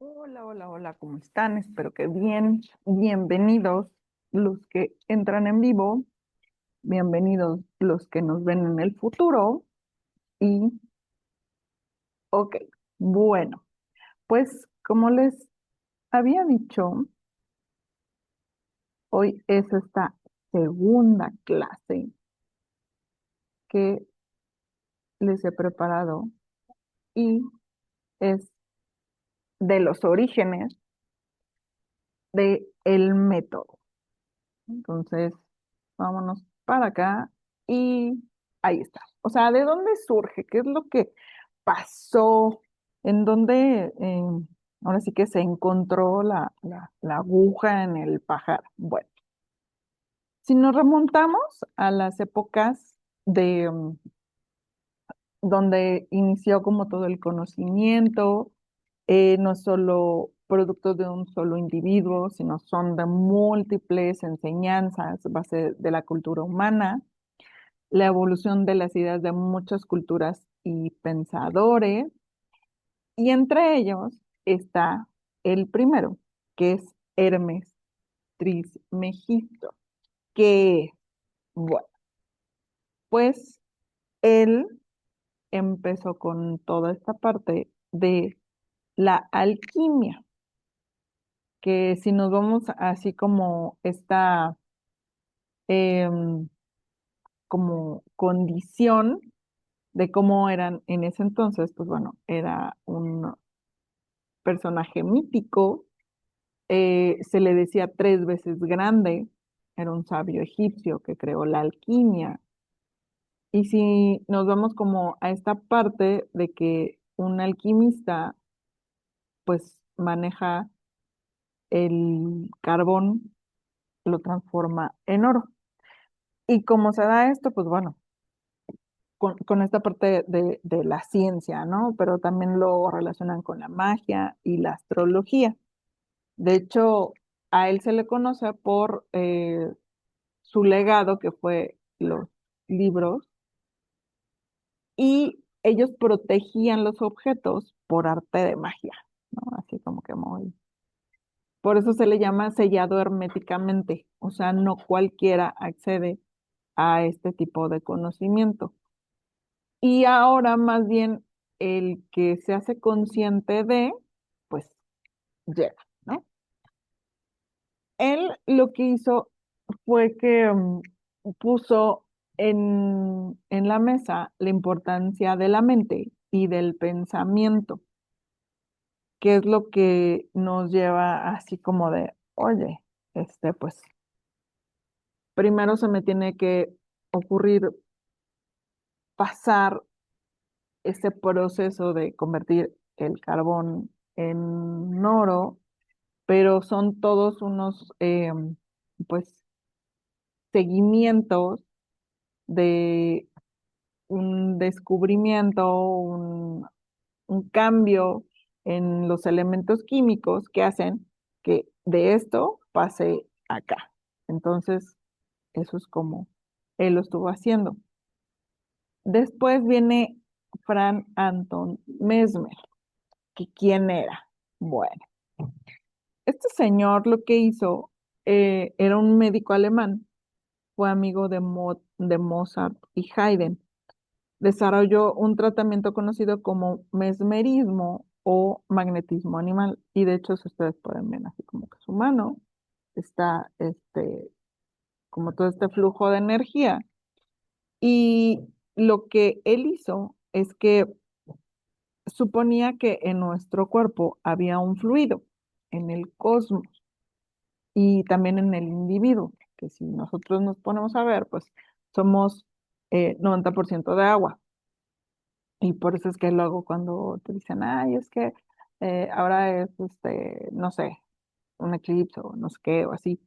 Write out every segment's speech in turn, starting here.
Hola, hola, hola, ¿cómo están? Espero que bien. Bienvenidos los que entran en vivo, bienvenidos los que nos ven en el futuro. Y, ok, bueno, pues como les había dicho, hoy es esta segunda clase que les he preparado y es de los orígenes del método. Entonces, vámonos para acá y ahí está. O sea, ¿de dónde surge? ¿Qué es lo que pasó? ¿En dónde ahora sí que se encontró la aguja en el pajar? Bueno, si nos remontamos a las épocas de donde inició como todo el conocimiento, no solo productos de un solo individuo, sino son de múltiples enseñanzas, base de la cultura humana, la evolución de las ideas de muchas culturas y pensadores, y entre ellos está el primero, que es Hermes Trismegisto, que, bueno, pues él empezó con toda esta parte de la alquimia, que si nos vamos así como esta como condición de cómo eran en ese entonces, pues bueno, era un personaje mítico, se le decía tres veces grande, era un sabio egipcio que creó la alquimia. Y si nos vamos como a esta parte de que un alquimista pues maneja el carbón, lo transforma en oro. Y como se da esto, pues bueno, con esta parte de la ciencia, ¿no? Pero también lo relacionan con la magia y la astrología. De hecho, a él se le conoce por su legado, que fue los libros, y ellos protegían los objetos por arte de magia, ¿no? Así como que muy... Por eso se le llama sellado herméticamente, o sea, no cualquiera accede a este tipo de conocimiento. Y ahora más bien el que se hace consciente de, pues llega, ¿no? Él lo que hizo fue que puso en la mesa la importancia de la mente y del pensamiento, que es lo que nos lleva así como de, oye, pues primero se me tiene que ocurrir pasar ese proceso de convertir el carbón en oro, pero son todos unos, pues, seguimientos de un descubrimiento, un cambio en los elementos químicos que hacen que de esto pase acá. Entonces, eso es como él lo estuvo haciendo. Después viene Frank Anton Mesmer, que quién era. Bueno, este señor lo que hizo era un médico alemán, fue amigo de Mozart y Haydn. Desarrolló un tratamiento conocido como mesmerismo o magnetismo animal. Y de hecho, si ustedes pueden ver así como que su mano está como todo este flujo de energía. Y lo que él hizo es que suponía que en nuestro cuerpo había un fluido, en el cosmos y también en el individuo, que si nosotros nos ponemos a ver, pues somos 90% de agua. Y por eso es que luego cuando te dicen, ay, es que ahora es, no sé, un eclipse o no sé qué, o así,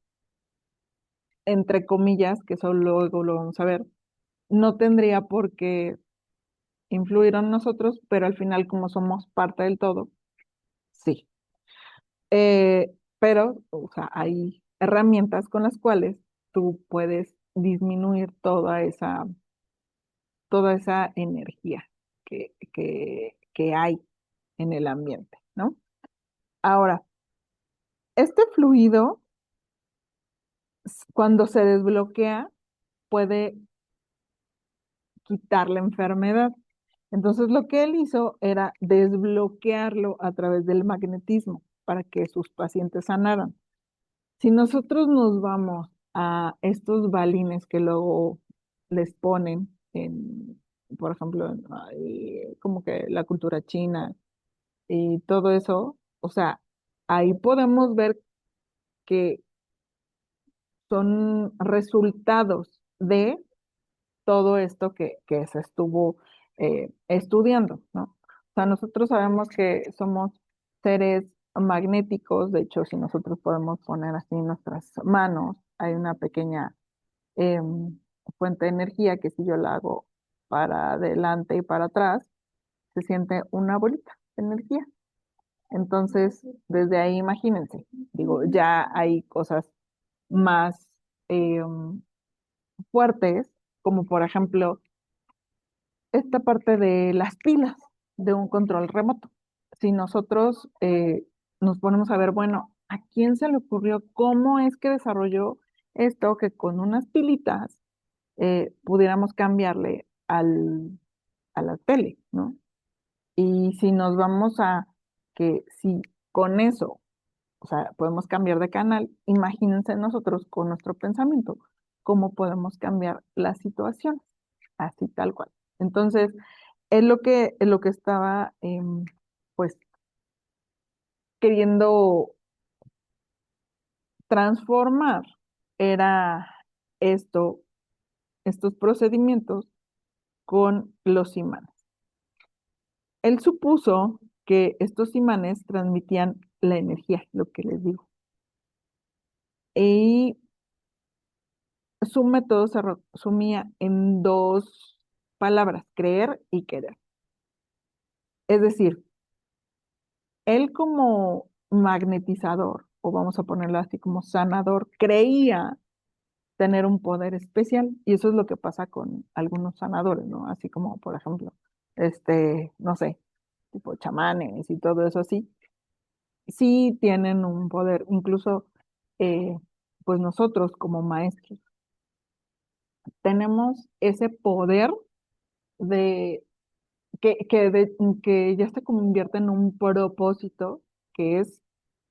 entre comillas, que eso luego lo vamos a ver, no tendría por qué influir en nosotros, pero al final como somos parte del todo, sí. Pero, o sea, hay herramientas con las cuales tú puedes disminuir toda esa energía que hay en el ambiente, ¿no? Ahora, este fluido, cuando se desbloquea, puede quitar la enfermedad. Entonces, lo que él hizo era desbloquearlo a través del magnetismo para que sus pacientes sanaran. Si nosotros nos vamos a estos balines que luego les ponen en, por ejemplo, como que la cultura china y todo eso, o sea, ahí podemos ver que son resultados de todo esto que se estuvo estudiando, ¿no? O sea, nosotros sabemos que somos seres magnéticos. De hecho, si nosotros podemos poner así nuestras manos, hay una pequeña fuente de energía que si yo la hago para adelante y para atrás, se siente una bolita de energía. Entonces, desde ahí imagínense, digo, ya hay cosas más fuertes, como por ejemplo esta parte de las pilas de un control remoto. Si nosotros nos ponemos a ver, bueno, ¿a quién se le ocurrió cómo es que desarrolló esto que con unas pilitas pudiéramos cambiarle a la tele, ¿no? Y si nos vamos a que si con eso, o sea, podemos cambiar de canal, imagínense nosotros con nuestro pensamiento, cómo podemos cambiar la situación, así tal cual. Entonces, es lo que estaba, pues, queriendo transformar, era esto, estos procedimientos con los imanes. Él supuso que estos imanes transmitían la energía, lo que les digo. Y su método se resumía en dos palabras, creer y querer. Es decir, él como magnetizador, o vamos a ponerlo así como sanador, creía tener un poder especial, y eso es lo que pasa con algunos sanadores, ¿no? Así como, por ejemplo, no sé, tipo chamanes y todo eso así, sí tienen un poder, incluso, eh, pues nosotros como maestros tenemos ese poder de que ya se convierte en un propósito, que es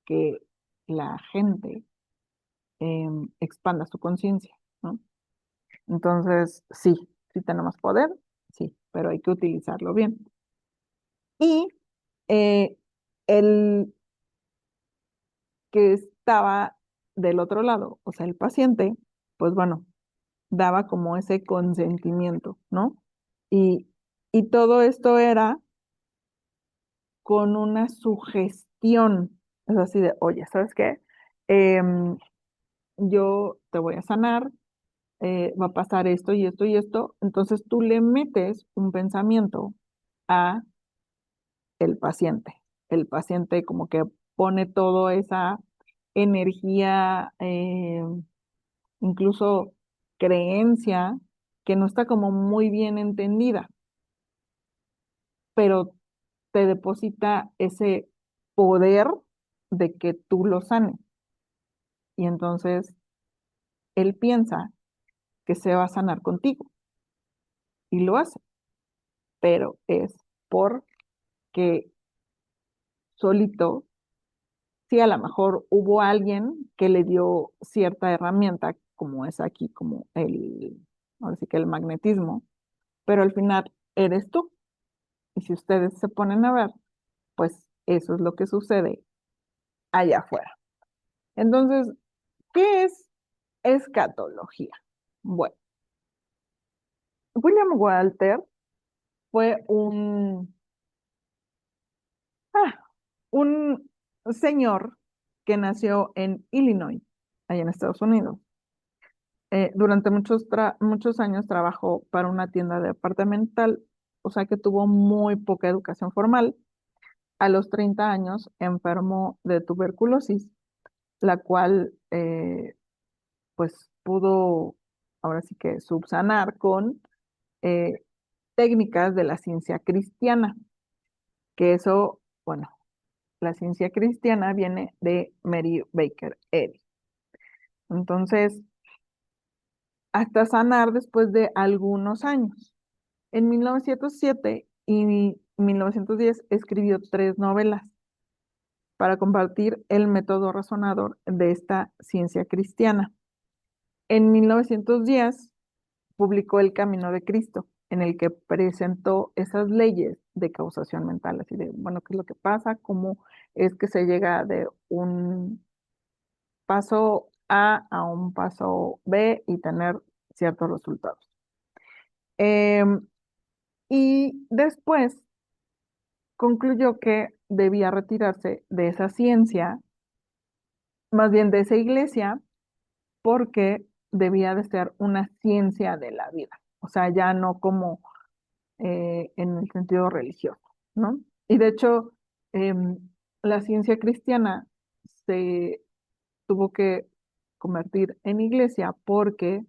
que la gente expanda su conciencia, ¿no? Entonces, sí, sí tenemos poder, sí, pero hay que utilizarlo bien. Y eh, el que estaba del otro lado, o sea, el paciente, pues bueno, daba como ese consentimiento, ¿no? Y, y todo esto era con una sugestión, es así de, oye, ¿sabes qué? Em, yo te voy a sanar, va a pasar esto y esto y esto. Entonces tú le metes un pensamiento a el paciente. El paciente como que pone toda esa energía, incluso creencia, que no está como muy bien entendida, pero te deposita ese poder de que tú lo sanes. Y entonces él piensa que se va a sanar contigo y lo hace, pero es porque solito, sí, a lo mejor hubo alguien que le dio cierta herramienta, como es aquí, como ahora sí que el magnetismo, pero al final eres tú. Y si ustedes se ponen a ver, pues eso es lo que sucede allá afuera. Entonces, ¿qué es escatología? Bueno, William Walter fue un señor que nació en Illinois, allá en Estados Unidos. Durante muchos años trabajó para una tienda departamental, o sea que tuvo muy poca educación formal. A los 30 años enfermó de tuberculosis, la cual pues pudo ahora sí que subsanar con eh, técnicas de la ciencia cristiana, que eso, bueno, la ciencia cristiana viene de Mary Baker Eddy. Entonces, hasta sanar después de algunos años. En 1907 y 1910 escribió 3 novelas para compartir el método razonador de esta ciencia cristiana. En 1910 publicó El Camino de Cristo, en el que presentó esas leyes de causación mental, así de, bueno, qué es lo que pasa, cómo es que se llega de un paso A un paso B y tener ciertos resultados. Em, y después concluyó que debía retirarse de esa ciencia, más bien de esa iglesia, porque debía de ser una ciencia de la vida, o sea, ya no como en el sentido religioso, ¿no? Y de hecho, em, la ciencia cristiana se tuvo que convertir en iglesia porque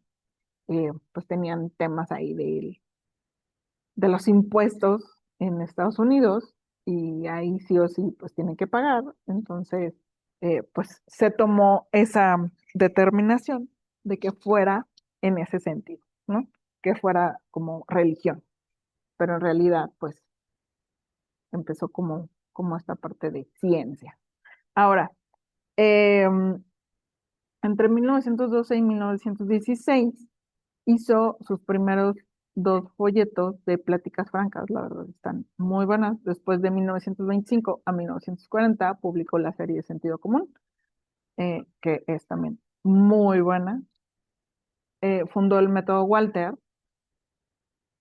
pues tenían temas ahí de los impuestos en Estados Unidos y ahí sí o sí pues tienen que pagar. Entonces, pues se tomó esa determinación de que fuera en ese sentido, ¿no? Que fuera como religión, pero en realidad pues empezó como esta parte de ciencia. Ahora, entre 1912 y 1916 hizo sus primeros 2 folletos de pláticas francas, la verdad están muy buenas. Después de 1925 a 1940 publicó la serie Sentido Común, que es también muy buena. Fundó el método Walter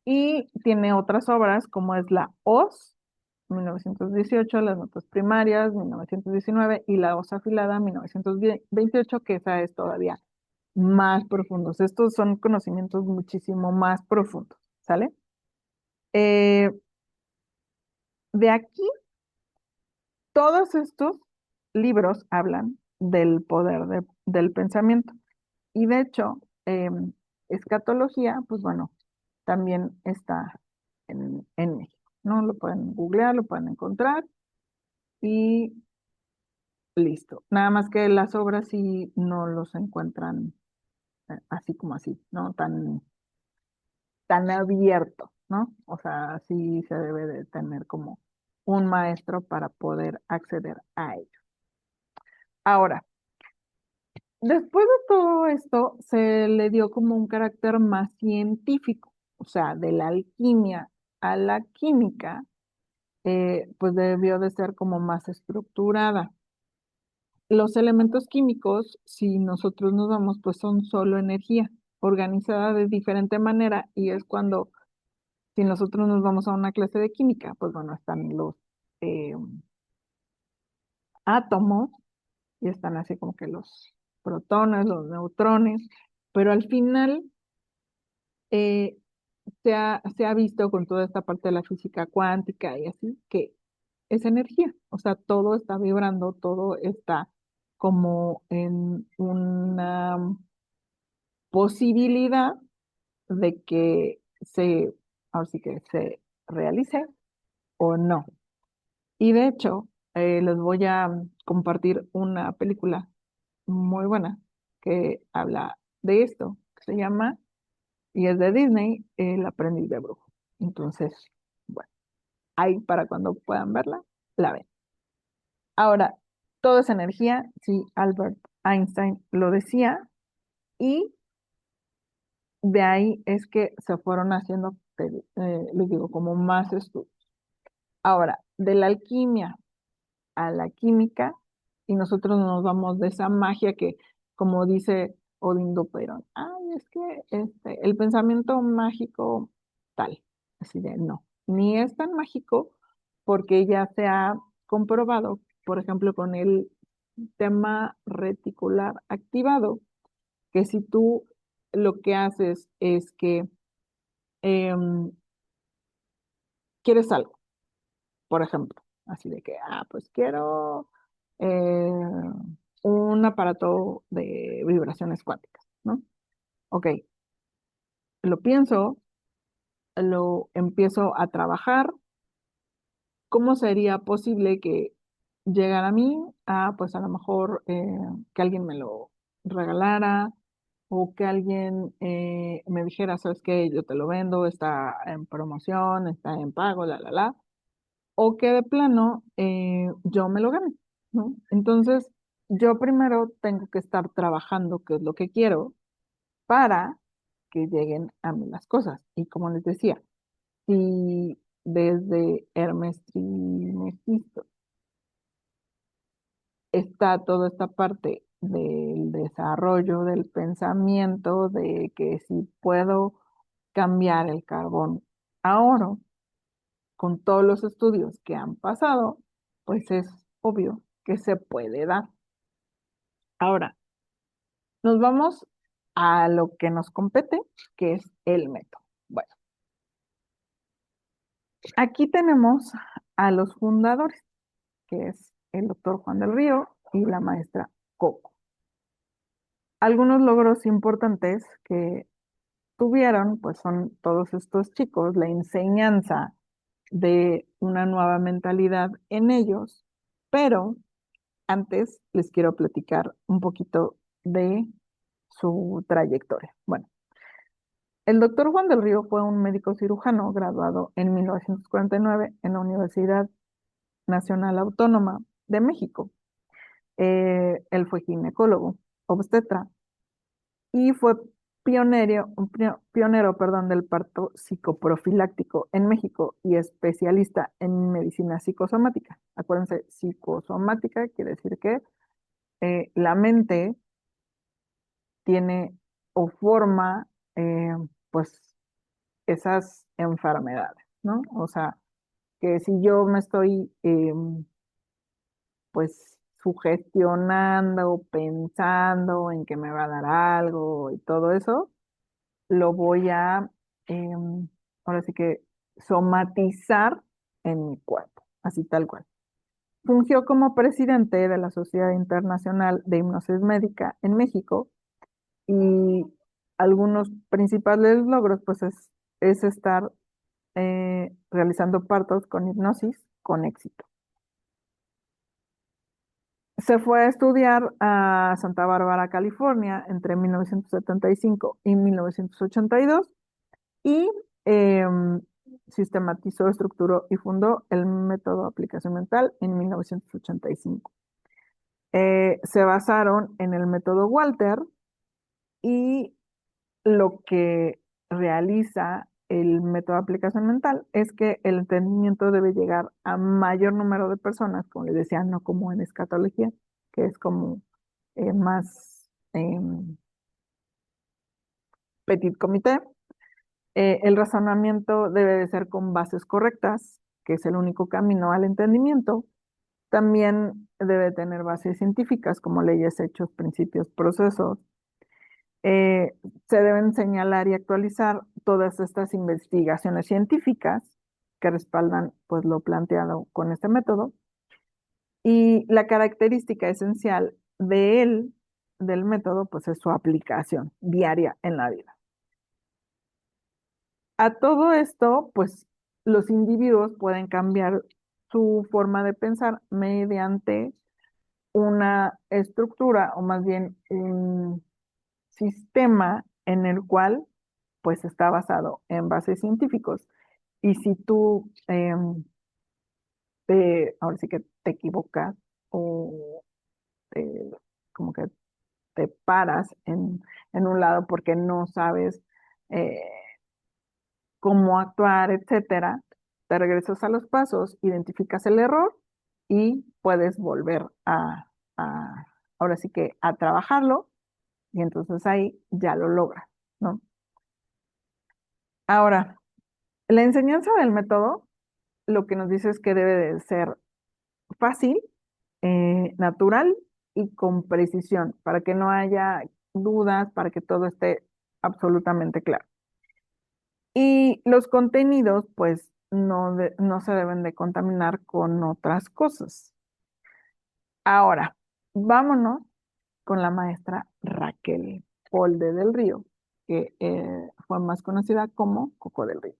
y tiene otras obras como es la Hoz, 1918, las notas primarias, 1919 y la Hoz afilada, 1928, que esa es todavía más profundos. Estos son conocimientos muchísimo más profundos, ¿sale? Eh, de aquí, todos estos libros hablan del poder del pensamiento. Y de hecho, escatología, pues bueno, también está en México, ¿no? Lo pueden googlear, lo pueden encontrar y listo. Nada más que las obras sí no los encuentran así como así, ¿no? Tan abierto, ¿no? O sea, sí se debe de tener como un maestro para poder acceder a ello. Ahora, después de todo esto, se le dio como un carácter más científico, o sea, de la alquimia a la química, pues debió de ser como más estructurada. Los elementos químicos, si nosotros nos vamos, pues son solo energía, organizada de diferente manera, y es cuando si nosotros nos vamos a una clase de química, pues bueno, están los eh, átomos y están así como que los protones, los neutrones, pero al final eh, se ha visto con toda esta parte de la física cuántica y así, que es energía, o sea, todo está vibrando, todo está como en una posibilidad de que ahora sí que se realice o no. Y de hecho, les voy a compartir una película muy buena que habla de esto, que se llama, y es de Disney, El aprendiz de brujo. Entonces, bueno, ahí para cuando puedan verla, la ven. Ahora, todo es energía, sí, Albert Einstein lo decía, y de ahí es que se fueron haciendo, les digo, como más estudios. Ahora, de la alquimia a la química y nosotros nos vamos de esa magia que, como dice Odindo Perón, ay, es que el pensamiento mágico tal, así de no, ni es tan mágico porque ya se ha comprobado, por ejemplo, con el tema reticular activado, que si tú lo que haces es que em, quieres algo, por ejemplo, así de que, pues quiero eh, un aparato de vibraciones cuánticas, ¿no? Ok, lo pienso, lo empiezo a trabajar. ¿Cómo sería posible que llegar a mí, pues a lo mejor que alguien me lo regalara o que alguien me dijera, sabes qué, yo te lo vendo, está en promoción, está en pago, la, o que de plano yo me lo gane, ¿no? Entonces, yo primero tengo que estar trabajando, que es lo que quiero, para que lleguen a mí las cosas. Y como les decía, si desde Hermes Trismegisto está toda esta parte del desarrollo del pensamiento, de que si puedo cambiar el carbón a oro, con todos los estudios que han pasado, pues es obvio que se puede dar. Ahora, nos vamos a lo que nos compete, que es el método. Bueno, aquí tenemos a los fundadores, que es el doctor Juan del Río y la maestra Coco. Algunos logros importantes que tuvieron, pues son todos estos chicos, la enseñanza de una nueva mentalidad en ellos, pero antes les quiero platicar un poquito de su trayectoria. Bueno, el doctor Juan del Río fue un médico cirujano graduado en 1949 en la Universidad Nacional Autónoma de México. Él fue ginecólogo, obstetra y fue pionero, perdón, del parto psicoprofiláctico en México y especialista en medicina psicosomática. Acuérdense, psicosomática quiere decir que la mente tiene o forma pues esas enfermedades, ¿no? O sea, que si yo me estoy pues sugestionando o pensando en que me va a dar algo y todo eso, lo voy a, ahora sí que, somatizar en mi cuerpo, así tal cual. Fungió como presidente de la Sociedad Internacional de Hipnosis Médica en México y algunos principales logros, pues es estar realizando partos con hipnosis con éxito. Se fue a estudiar a Santa Bárbara, California, entre 1975 y 1982 y sistematizó, estructuró y fundó el método de aplicación mental en 1985. Se basaron en el método Walter y lo que realiza el método de aplicación mental es que el entendimiento debe llegar a mayor número de personas, como les decía, no como en escatología, que es como más petit comité. El razonamiento debe de ser con bases correctas, que es el único camino al entendimiento. También debe tener bases científicas como leyes, hechos, principios, procesos. Eh, Se deben señalar y actualizar todas estas investigaciones científicas que respaldan pues lo planteado con este método. Y la característica esencial de él, del método, pues es su aplicación diaria en la vida. A todo esto, pues los individuos pueden cambiar su forma de pensar mediante una estructura o más bien un sistema en el cual pues está basado en bases científicos. Y si tú ahora sí que te equivocas o te- como que te paras en un lado porque no sabes eh, cómo actuar, etcétera, te regresas a los pasos, identificas el error y puedes volver ahora sí que a trabajarlo y entonces ahí ya lo logras, ¿no? Ahora, la enseñanza del método lo que nos dice es que debe de ser fácil, natural y con precisión para que no haya dudas, para que todo esté absolutamente claro. Y los contenidos, pues, no se deben de contaminar con otras cosas. Ahora, vámonos con la maestra Raquel Polde del Río, que fue más conocida como Coco del Río.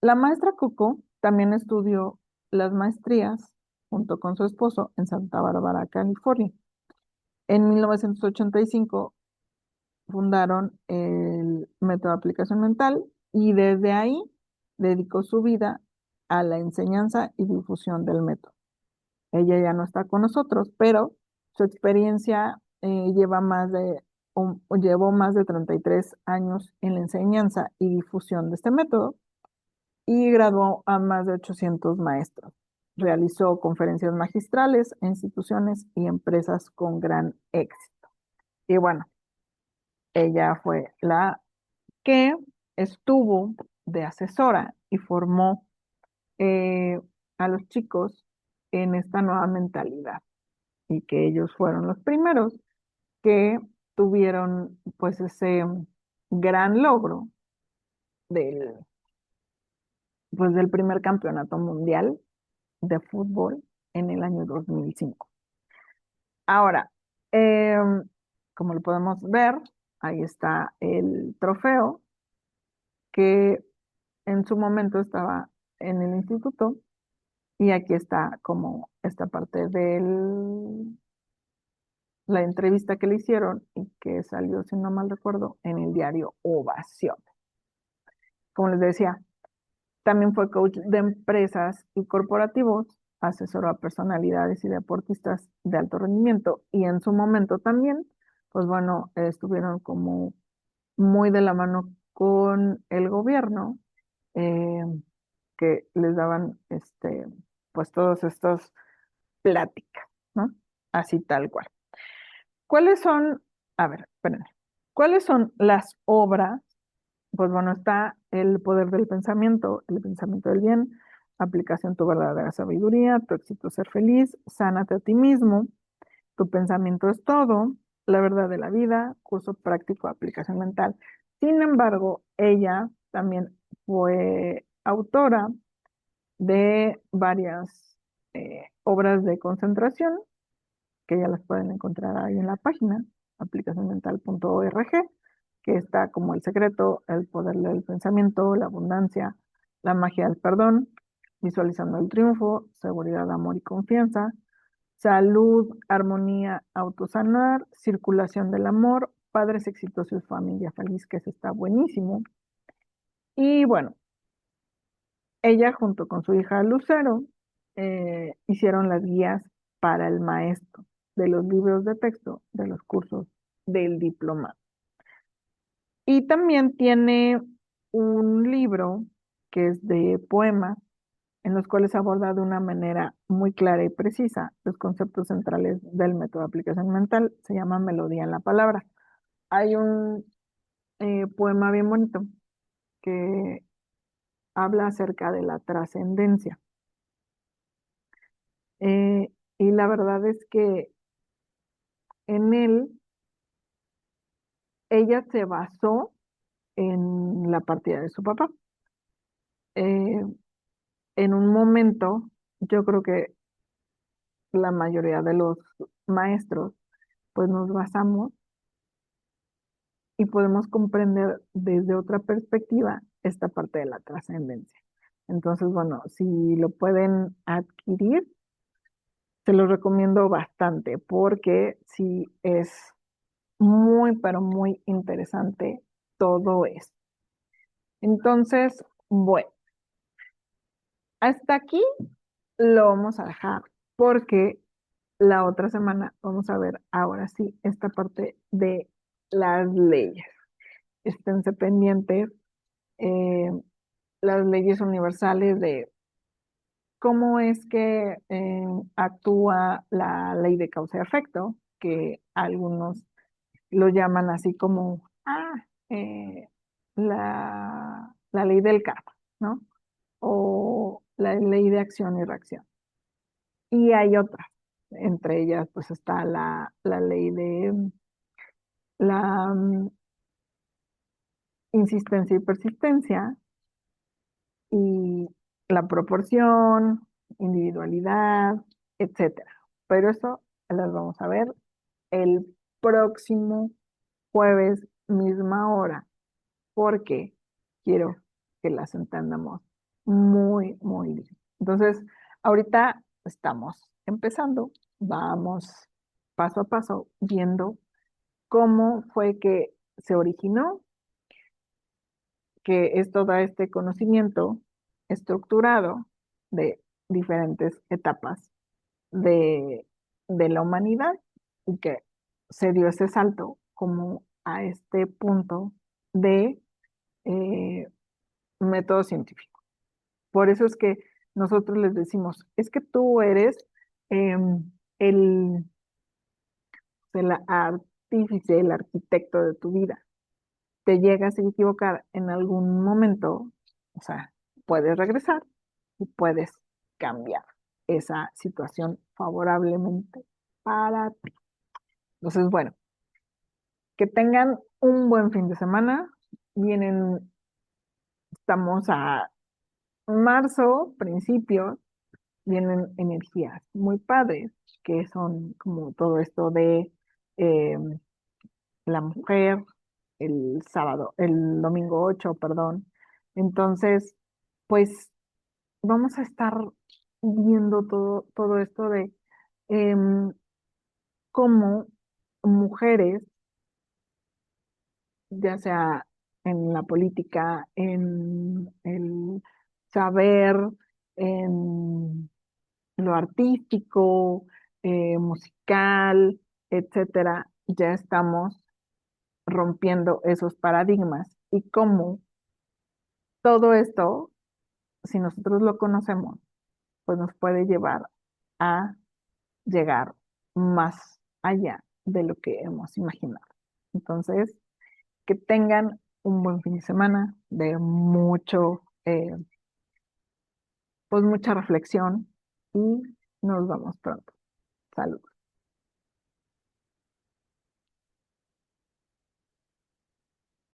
La maestra Coco también estudió las maestrías junto con su esposo en Santa Bárbara, California. En 1985 fundaron el método de aplicación mental y desde ahí dedicó su vida a la enseñanza y difusión del método. Ella ya no está con nosotros, pero su experiencia llevó más de 33 años en la enseñanza y difusión de este método y graduó a más de 800 maestros. Realizó conferencias magistrales en instituciones y empresas con gran éxito. Y bueno, ella fue la que estuvo de asesora y formó eh, a los chicos en esta nueva mentalidad y que ellos fueron los primeros que tuvieron pues ese gran logro del, pues, del primer campeonato mundial de fútbol en el año 2005. Ahora, como lo podemos ver, ahí está el trofeo que en su momento estaba en el instituto y aquí está como esta parte de la entrevista que le hicieron y que salió, si no mal recuerdo, en el diario Ovación. Como les decía, también fue coach de empresas y corporativos, asesoró a personalidades y deportistas de alto rendimiento y en su momento también, pues bueno, estuvieron como muy de la mano con el gobierno, eh, que les daban pues todos estos pláticas, ¿no? Así tal cual. ¿Cuáles son, a ver, espérenme, cuáles son las obras? Pues bueno, está el poder del pensamiento, el pensamiento del bien, aplicación tu verdadera sabiduría, tu éxito ser feliz, sánate a ti mismo, tu pensamiento es todo, la verdad de la vida, curso práctico de aplicación mental. Sin embargo, ella también fue autora de varias obras de concentración, que ya las pueden encontrar ahí en la página, aplicacionmental.org, que está como el secreto, el poder del pensamiento, la abundancia, la magia del perdón, visualizando el triunfo, seguridad, amor y confianza, salud, armonía, autosanar, circulación del amor, padres exitosos y familia feliz, que eso está buenísimo. Y bueno, ella junto con su hija Lucero hicieron las guías para el maestro de los libros de texto de los cursos del diploma. Y también tiene un libro que es de poemas en los cuales aborda de una manera muy clara y precisa los conceptos centrales del método de aplicación mental. Se llama Melodía en la Palabra. Hay un poema bien bonito que habla acerca de la trascendencia. Y la verdad es que en él ella se basó en la partida de su papá. Eh, en un momento, yo creo que la mayoría de los maestros, pues nos basamos y podemos comprender desde otra perspectiva esta parte de la trascendencia. Entonces, bueno, si lo pueden adquirir, se los recomiendo bastante porque sí es muy, pero muy interesante todo esto. Entonces, bueno, hasta aquí lo vamos a dejar porque la otra semana vamos a ver ahora sí esta parte de las leyes. Esténse pendientes, eh, las leyes universales de cómo es que actúa la ley de causa y efecto, que algunos lo llaman así como, la ley del karma, ¿no? O la ley de acción y reacción. Y hay otras, entre ellas pues está la ley de la insistencia y persistencia y la proporción, individualidad, etcétera. Pero eso las vamos a ver el próximo jueves, misma hora, porque quiero que las entendamos muy, muy bien. Entonces, ahorita estamos empezando, vamos paso a paso viendo cómo fue que se originó, que es todo este conocimiento estructurado de diferentes etapas de, de la humanidad y que se dio ese salto como a este punto de eh, método científico. Por eso es que nosotros les decimos, es que tú eres el, el artífice, el arquitecto de tu vida. Te llegas a equivocar en algún momento, o sea, puedes regresar y puedes cambiar esa situación favorablemente para ti. Entonces, bueno, que tengan un buen fin de semana. Vienen, estamos a marzo, principios, vienen energías muy padres, que son como todo esto de eh, la mujer, el sábado, el domingo 8 perdón. Entonces, pues vamos a estar viendo todo esto de em, cómo mujeres, ya sea en la política, en el saber, en lo artístico, musical, etcétera, ya estamos rompiendo esos paradigmas y cómo todo esto, si nosotros lo conocemos, pues nos puede llevar a llegar más allá de lo que hemos imaginado. Entonces, que tengan un buen fin de semana de mucho, pues mucha reflexión y nos vemos pronto. Salud.